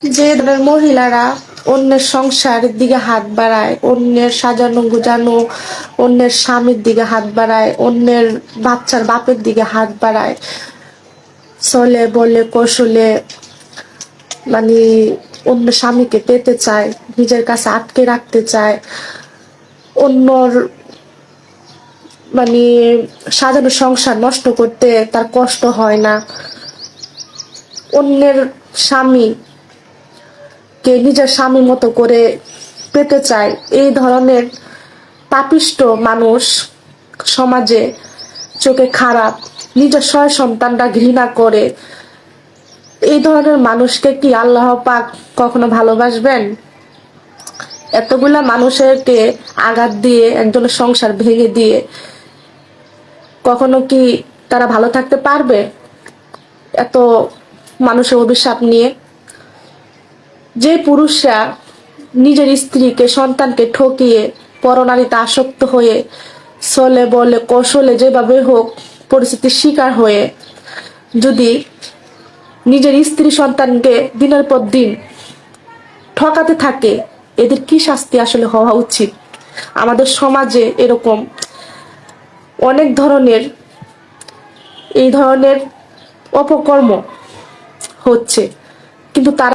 যে ধরনের মহিলারা অন্যের সংসারের দিকে হাত বাড়ায়, অন্যের সাজানো গুজানো, অন্যের স্বামীর দিকে হাত বাড়ায়, অন্যের বাচ্চার বাপের দিকে হাত বাড়ায়, চলে বলে কৌশলে মানে অন্য স্বামীকে পেতে চায়, নিজের কাছে আটকে রাখতে চায়, অন্যর মানে সাজানো সংসার নষ্ট করতে তার কষ্ট হয় না, অন্যের স্বামী কে নিজের স্বামীর মতো করে পেতে চায়, এই ধরনের পাপিষ্ট মানুষ সমাজে চোখে খারাপ, নিজের ছয় সন্তানটা ঘৃণা করে, এই ধরনের মানুষকে কি আল্লাহ পাক কখনো ভালোবাসবেন? এতগুলা মানুষকে আঘাত দিয়ে একজনের সংসার ভেঙে দিয়ে কখনো কি তারা ভালো থাকতে পারবে? এত মানুষের অভিশাপ নিয়ে যে পুরুষরা নিজের স্ত্রীকে সন্তানকে ঠকিয়ে পরনারীতে আসক্ত হয়ে চলে বলে কৌশলে যেভাবে হোক পরিস্থিতির শিকার হয়ে যদি নিজের স্ত্রী সন্তানকে দিনের পর দিন ঠকাতে থাকে, এদের কি শাস্তি আসলে হওয়া উচিত? আমাদের সমাজে এরকম অনেক ধরনের এই ধরনের অপকর্ম হচ্ছে, কিন্তু তারা